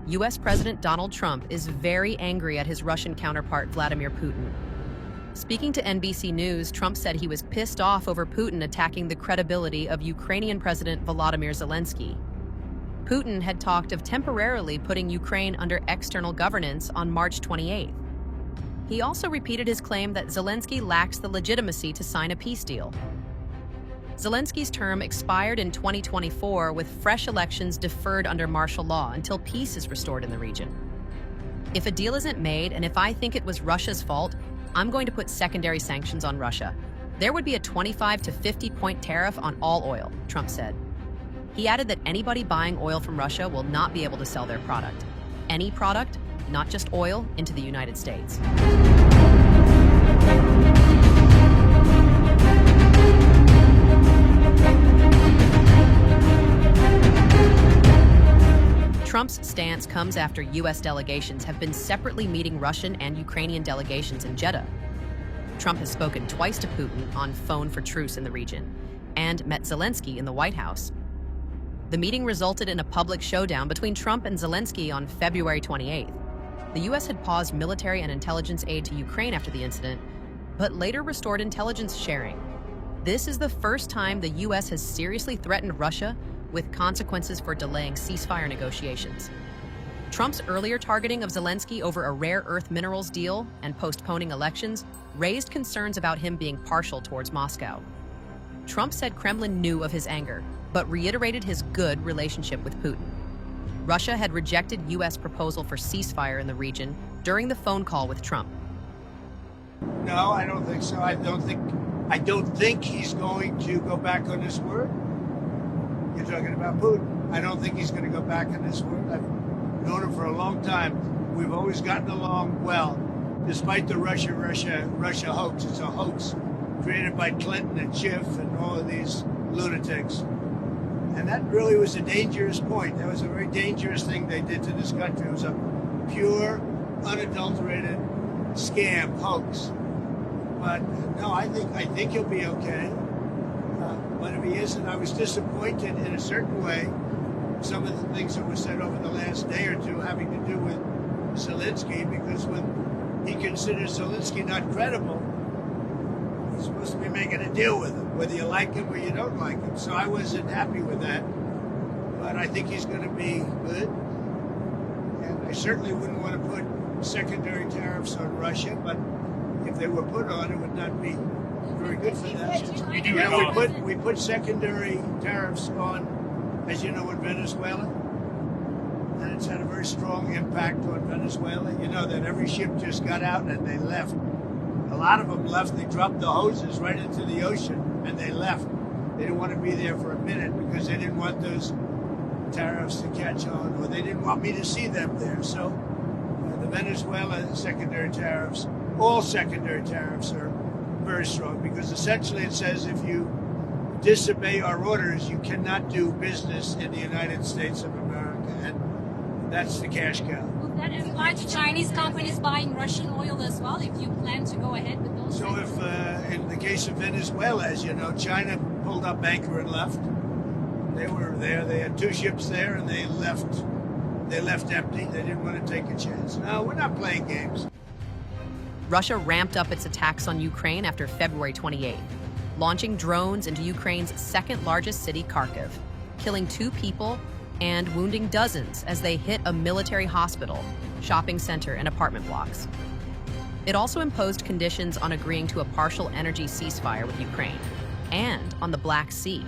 U.S. President Donald Trump is very angry at his Russian counterpart, Vladimir Putin. Speaking to NBC News, Trump said he was pissed off over Putin attacking the credibility of Ukrainian President Volodymyr Zelensky. Putin had talked of temporarily putting Ukraine under external governance on March 28th. He also repeated his claim that Zelensky lacks the legitimacy to sign a peace deal. Zelensky's term expired in 2024 with fresh elections deferred under martial law until peace is restored in the region. If a deal isn't made, and if I think it was Russia's fault, I'm going to put secondary sanctions on Russia. There would be a 25 to 50-point tariff on all oil, Trump said. He added that anybody buying oil from Russia will not be able to sell their product. Any product, not just oil, into the United States. Trump's stance comes after U.S. delegations have been separately meeting Russian and Ukrainian delegations in Jeddah. Trump has spoken twice to Putin on phone for truce in the region and met Zelensky in the White House. The meeting resulted in a public showdown between Trump and Zelensky on February 28th. The U.S. had paused military and intelligence aid to Ukraine after the incident, but later restored intelligence sharing. This is the first time the U.S. has seriously threatened Russia with consequences for delaying ceasefire negotiations. Trump's earlier targeting of Zelensky over a rare earth minerals deal and postponing elections raised concerns about him being partial towards Moscow. Trump said Kremlin knew of his anger, but reiterated his good relationship with Putin. Russia had rejected U.S. proposal for ceasefire in the region during the phone call with Trump. No, I don't think so. I don't think he's going to go back on his word. You're talking about Putin. I don't think he's going to go back on his word. I've known him for a long time. We've always gotten along well, despite the Russia hoax. It's a hoax created by Clinton and Schiff and all of these lunatics. And that really was a dangerous point. That was a very dangerous thing they did to this country. It was a pure, unadulterated scam, hoax. But no, I think he'll be okay. But if he isn't, I was disappointed in a certain way. Some of the things that were said over the last day or two having to do with Zelensky, because when he considers Zelensky not credible, he's supposed to be making a deal with him, whether you like him or you don't like him. So I wasn't happy with that. But I think he's going to be good. And I certainly wouldn't want to put secondary tariffs on Russia, but if they were put on, it would not be very good for them. We put secondary tariffs on, as you know, in Venezuela, and it's had a very strong impact on Venezuela. You know that every ship just got out and they left. A lot of them left. They dropped the hoses right into the ocean and they left. They didn't want to be there for a minute because they didn't want those tariffs to catch on, or they didn't want me to see them there. So the Venezuela secondary tariffs, all secondary tariffs are very strong, because essentially it says if you disobey our orders, you cannot do business in the United States of America, and that's the cash cow. Will that apply to Chinese companies buying Russian oil as well, if you plan to go ahead with those? So if, in the case of Venezuela, as you know, China pulled up anchor and left. They were there, they had two ships there, and they left empty. They didn't want to take a chance. No, we're not playing games. Russia ramped up its attacks on Ukraine after February 28th, launching drones into Ukraine's second-largest city, Kharkiv, killing 2 people and wounding dozens as they hit a military hospital, shopping center, and apartment blocks. It also imposed conditions on agreeing to a partial energy ceasefire with Ukraine and on the Black Sea.